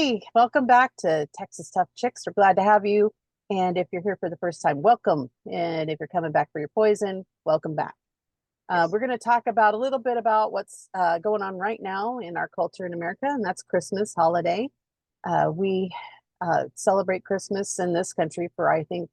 Hey, welcome back to Texas Tough Chicks. We're glad to have you. And if you're here for the first time, welcome. And if you're coming back for your poison, welcome back. Yes. We're going to talk about a little bit about what's going on right now in our culture in America, and that's Christmas holiday. We celebrate Christmas in this country for, I think,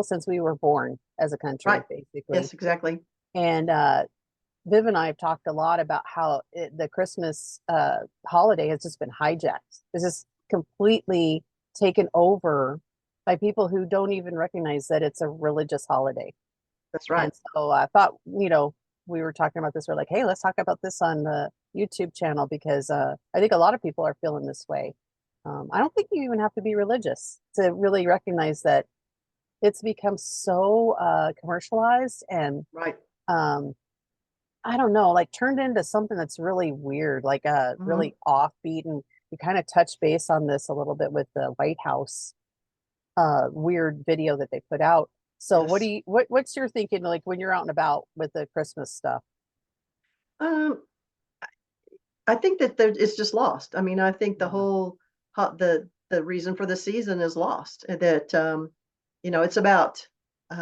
since we were born as a country, Right. basically. Yes, exactly. And Viv and I have talked a lot about how the Christmas holiday has just been hijacked. It's just completely taken over by people who don't even recognize that it's a religious holiday. That's And right. so I thought, we were talking about this. We're like, hey, let's talk about this on the YouTube channel because I think a lot of people are feeling this way. I don't think you even have to be religious to really recognize that it's become so commercialized and Right. um, I don't know, like turned into something that's really weird, like Hmm. really offbeat. And we kind of touched base on this a little bit with the White House weird video that they put out. So Yes. what's your thinking like when you're out and about with the Christmas stuff? Um, I think that it's just lost. I mean, I think the Yeah. whole the reason for the season is lost. That it's about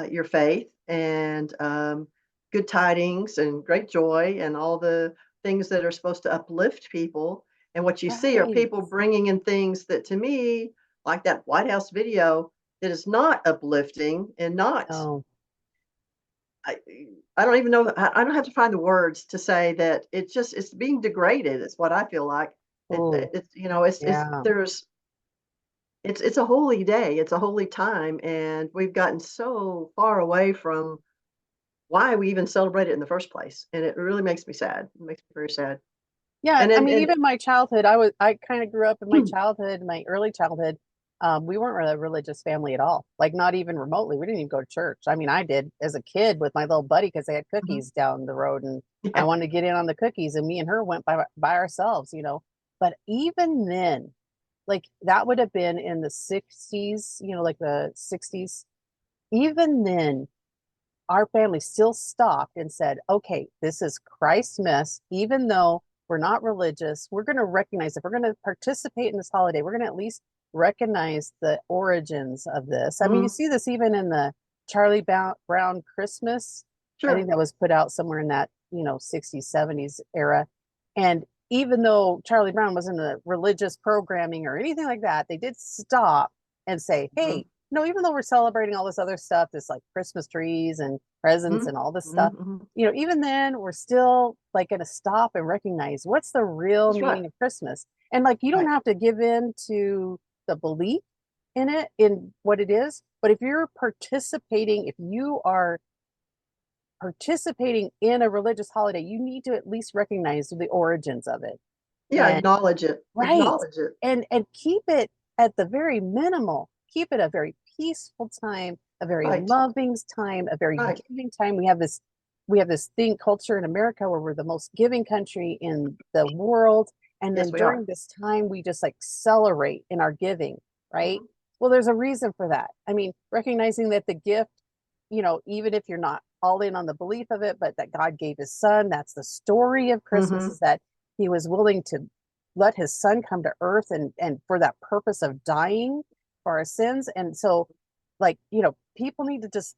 your faith and good tidings and great joy and all the things that are supposed to uplift people. And what you see are Right. people bringing in things that, to me, like that White House video, that is not uplifting and not No. I I don't even know. I don't have to find the words to say that it's being degraded. It's what I feel like. Oh, It's it's yeah. there's it's a holy day. It's a holy time, and we've gotten so far away from why we even celebrate it in the first place, and it really makes me sad. It makes me very sad. Yeah, And I then mean, and even my childhood, I kind of grew up in my childhood, my early childhood. We weren't a religious family at all, like not even remotely. We didn't even go to church. I mean, I did as a kid with my little buddy because they had Mhm. cookies down the road, and I Yeah. wanted to get in on the cookies, and me and her went by ourselves, But even then, like that would have been in the 60s, like the 60s. Even then, our family still stopped and said, okay, this is Christmas, even though we're not religious, we're going to recognize if we're going to participate in this holiday, we're going to at least recognize the origins of this. I mean, you Mhm. see this even in the Brown Christmas. I think Sure. that was put out somewhere in that, 60s, 70s era. And even though Charlie Brown wasn't a religious programming or anything like that, they did stop and say, Mhm. hey, even though we're celebrating all this other stuff, this like Christmas trees and presents Mhm. and all this Mhm. stuff, Mhm. even then we're still like going to stop and recognize what's the real That's right. meaning of Christmas. And like you don't Right. have to give in to the belief in it, in what it is, but if you are participating in a religious holiday, you need to at least recognize the origins of it. Yeah. And Acknowledge it. right. Acknowledge it. And keep it at the very minimal. Keep it a very peaceful time, a very Right. loving time, a very Right. giving time. We have this thing culture in America where we're the most giving country in the world. And Yes, then we are. during this time, we just like accelerate in our giving, right? Mhm. Well, there's a reason for that. I mean, recognizing that the gift, even if you're not all in on the belief of it, but that God gave his son, that's the story of Christmas, Mhm. is that he was willing to let his son come to earth and for that purpose of dying for our sins. And so, like, people need to just,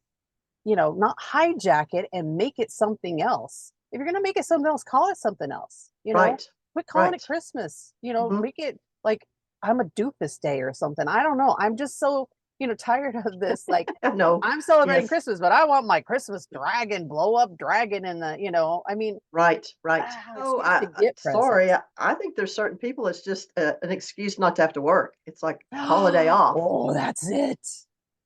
not hijack it and make it something else. If you're going to make it something else, call it something else. Right. Quit calling it Right. Christmas, Mhm. make it like I'm a doofus day or something. I don't know. I'm just so, tired of this. Like, No. I'm celebrating Yes. Christmas, but I want my Christmas dragon, blow up dragon in I mean, Right, right. it's Oh, just to I get sorry. presents. I think there's certain people, it's just an excuse not to have to work. It's like holiday off. Oh, that's it.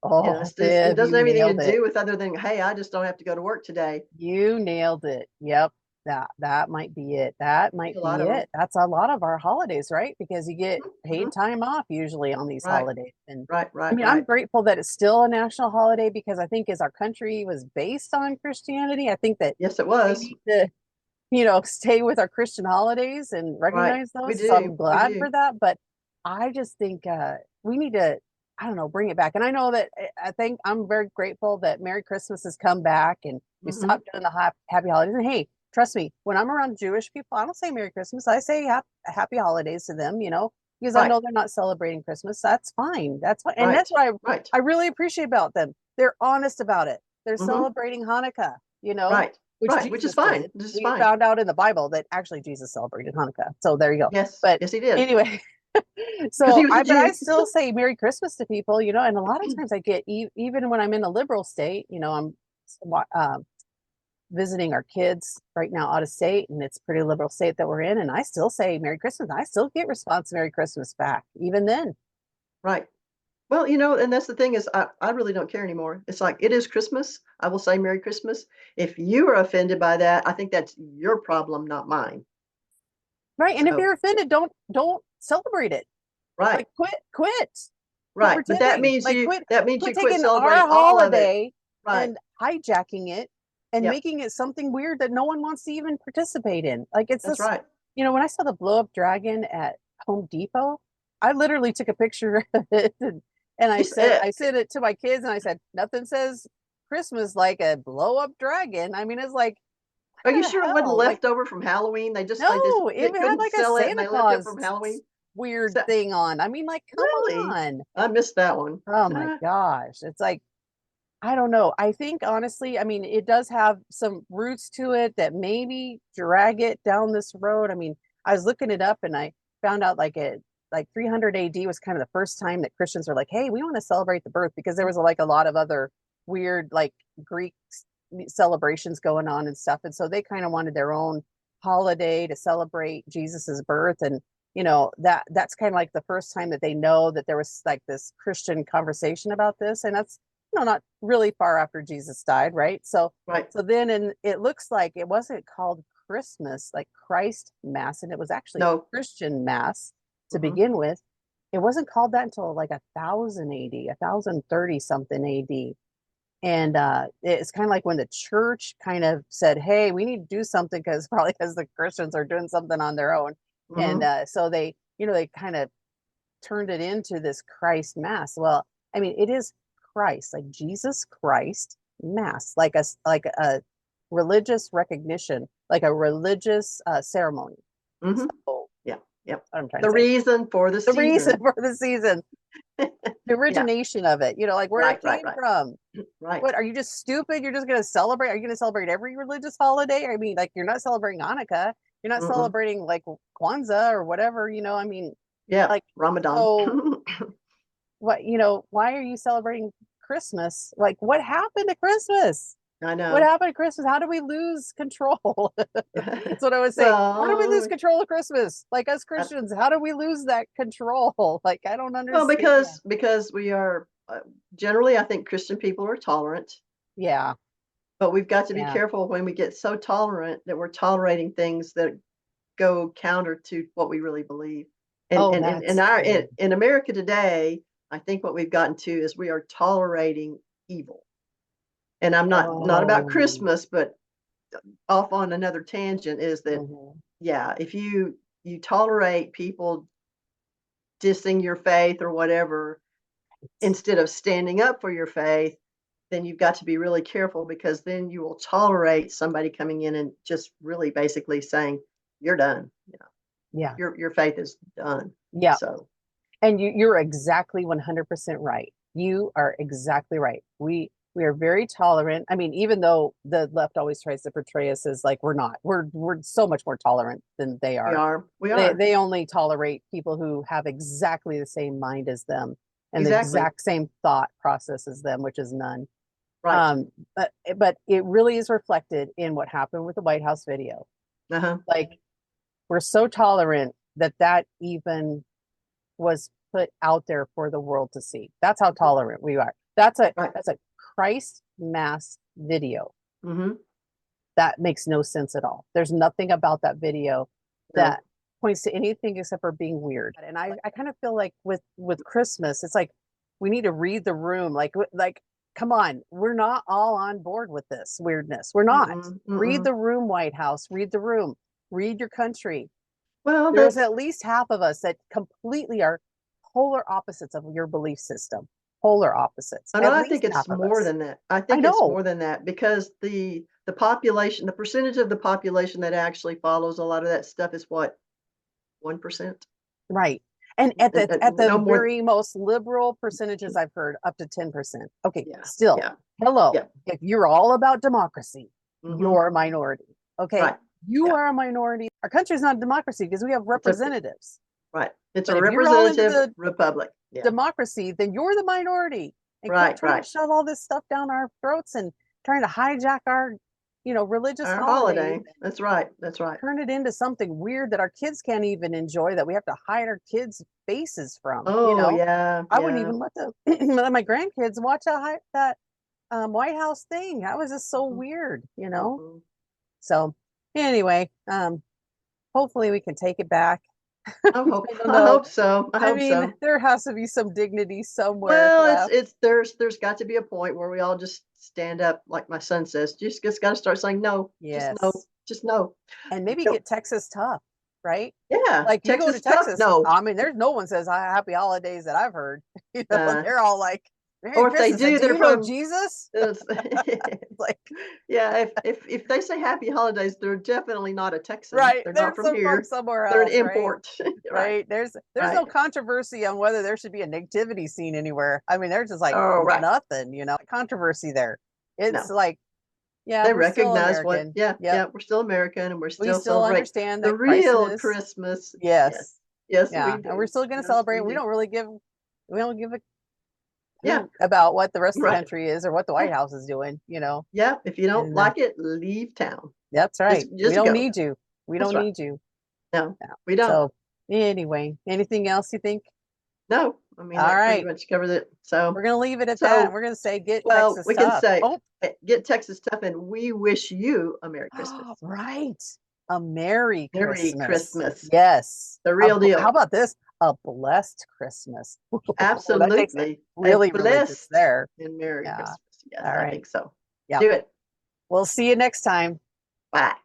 And Oh, it Viv, doesn't you have anything to nailed it. do with other than, hey, I just don't have to go to work today. You nailed it. Yep. That might be it. That There's might a lot be of them. it. That's a lot of our holidays, right? Because you get paid Mhm. time off usually on these Right, holidays. And right, I right, mean, I'm right. grateful that it's still a national holiday because I think as our country was based on Christianity, I think that Yes, it we was. need to, stay with our Christian holidays and Right. recognize We those. So do. I'm We glad do. for that. But I just think we need to, I don't know, bring it back. And I know that I think I'm very grateful that Merry Christmas has come back and we Hmm. stopped doing the happy holidays. And hey, trust me, when I'm around Jewish people, I don't say Merry Christmas. I say happy holidays to them. because I Right, know they're not celebrating Christmas. That's fine. That's fine. And right, that's what right. I really appreciate about them. They're honest about it. They're Mhm. celebrating Hanukkah, you know, Right, which right, which is Jesus fine, did. this is We fine. found out in the Bible that actually Jesus celebrated Hanukkah. So there you go. Yes, But yes, he did, anyway, because he so was a but I Jew. still say Merry Christmas to people, you know, and a lot of times I get even when I'm in a liberal state, you know, I'm visiting our kids right now out of state, and it's a pretty liberal state that we're in, and I still say Merry Christmas. I still get response Merry Christmas back, even then. Right. Well, and that's the thing is I really don't care anymore. It's like, it is Christmas, I will say Merry Christmas. If you are offended by that, I think that's your problem, not mine. Right. And if So you're offended, don't celebrate it. right, Like quit right, but pretending. Like that means quit you quit taking our celebrating all of it. holiday Right, and hijacking it and yep, making it something weird that no one wants to even participate in. Like it's that's this, right. when I saw the blow up dragon at Home Depot, I literally took a picture of it and It's, I sent it to my kids and I said, nothing says Christmas like a blow up dragon. I mean, it's like, are what you the sure it wasn't hell? Like, leftover from Halloween? They just like this no, it they had couldn't like a sell it and Santa they left it Claus from Halloween? Is weird that thing on. I mean, like, come really? on. I missed that one. Oh my Uh, gosh. It's like, I don't know. I think honestly, I mean, it does have some roots to it that maybe drag it down this road. I mean, I was looking it up and I found out like 300 AD was kind of the first time that Christians were like, "Hey, we want to celebrate the birth," because there was like a lot of other weird like Greek celebrations going on and stuff, and so they kind of wanted their own holiday to celebrate Jesus's birth. And that's kind of like the first time that they know that there was like this Christian conversation about this, and that's not really far after Jesus died, right? So right. then, and it looks like it wasn't called Christmas, like Christ Mass, and it was actually No. Christian Mass to Mhm. begin with. It wasn't called that until like 1000 AD, 1030 something AD. And it's kind of like when the church kind of said, "Hey, we need to do something," because probably because the Christians are doing something on their own. And Mhm. so they kind of turned it into this Christ Mass. Well, I mean, it is Christ, like Jesus Christ Mass, like a religious recognition, like a religious ceremony. Mhm. So Yeah. Yep. what I'm trying to The say, reason for the the reason season. for the season, the Yeah. origination of it, like where Right, it right, came right. from. Right. What, are you just stupid? You're just going to celebrate? Are you going to celebrate every religious holiday? I mean, like, you're not celebrating Hanukkah. You're not Mm-mm. celebrating like Kwanzaa or whatever, I mean, Yeah. like, Ramadan. so why are you celebrating Christmas? Like, what happened to Christmas? I What know. happened to Christmas? How do we lose control? That's what I would say. How do we lose Well, control of Christmas? Like, us I Christians, how do we lose that control? Like, I don't well, understand. because we are, generally, I think Christian people are tolerant, Yeah, but we've got to be yeah. careful when we get so tolerant that we're tolerating things that go counter to what we really believe. And Oh, and in that's our true. in America today, I think what we've gotten to is we are tolerating evil. And I'm not about Oh, Christmas, but off on another tangent is that, mhm. yeah, if you tolerate people dissing your faith or whatever instead of standing up for your faith, then you've got to be really careful because then you will tolerate somebody coming in and just really basically saying, "You're done. Yeah, Your faith is done." yeah. So, And you're exactly 100% right. You are exactly right. We are very tolerant. I mean, even though the left always tries to portray us as like we're not. We're so much more tolerant than they we are. are. We They are. they only tolerate people who have exactly the same mind as them and the Exactly. exact same thought process as them, which is none. Right. But it really is reflected in what happened with the White House video. Uh-huh. Like, we're so tolerant that even was put out there for the world to see. That's how tolerant we are. Right. That's a Christ mass video. Mhm. That makes no sense at all. There's nothing about that video No. that points to anything except for being weird. And I kind of feel like with Christmas, it's like we need to read the room. Like, come on, we're not all on board with this weirdness. We're not. Mm-mm. Read Mm-mm. the room, White House. Read the room. Read your country. Well, There's that's at least half of us that completely are polar opposites of your belief system. Polar opposites. I know, At I think least it's half of more us. than that. I I think it's know. more than that because the population, the percentage of the population that actually follows a lot of that stuff is what, 1%? Right. And at the No more. very most liberal percentages I've heard, up to 10%. Okay, Yeah, still, yeah, hello. yeah. If you're all about democracy, Hmm. you're a minority. Okay, Right. you Yeah. are a minority. Our country's not a democracy because we have It's a representatives. right. It's a But if you're all into representative the republic. Yeah. democracy, then you're the minority. And quit Right. trying to Right. shove all this stuff down our throats and trying to hijack our, religious Our holidays holiday. That's right. That's right. turn it into something weird that our kids can't even enjoy, that we have to hide our kids' faces from. Oh yeah. I wouldn't Yeah. even let let my grandkids watch that White House thing. That was just so Mhm, weird. mhm. So anyway, hopefully we can take it back. I hope. I don't I know. hope so. I I hope mean, so. there has to be some dignity somewhere Well, left. there's got to be a point where we all just stand up, like my son says. Just got to start saying no. Just no. Yes. Just no. And maybe No. get Texas tough, right? Yeah. Like you go to Texas tough. Texas, No. I mean, there's no one says happy holidays that I've heard. Uh, They're all like, Merry or if they Christmas. And do, do they're you know from. Jesus? It's- It's like, yeah. If they say happy holidays, they're definitely not a Texan. right. They're They're not from some from here. somewhere They're an else, right? import. Right. Right. There's no Right. controversy on whether there should be a nativity scene anywhere. I mean, there's just like Oh, right. nothing, controversy there. It's No. like, yeah, They we're still recognize what American. yeah, Yep. yeah, we're still American and we're We still still celebrate understand the that real Christmas, Christmas. Yes. yes. Yes, we Yeah. And we're do. still going to Yes, celebrate. we We do. don't give a Yeah, hoot about what the rest of the right. country is or what the White Yeah, House is doing. yeah, if you don't And like it, leave town. that's right. We Just don't go. need you. We That's don't right. need you. No, Yeah. we don't. So anyway, anything else you think? No, I mean, All that pretty right. much covers it. So We're gonna leave it at that. And so, we're gonna say get well, Texas we can tough. say, Oh, "Get Texas tough," and we wish you a Merry Christmas. right. A Merry Merry Christmas. Christmas. Yes. The real How deal. about this? A blessed Christmas. That takes it Absolutely. A really religious blessed there. and Merry Yeah. Christmas. Yes, All I right. think so. Yep. Do it. We'll see you next time. Bye.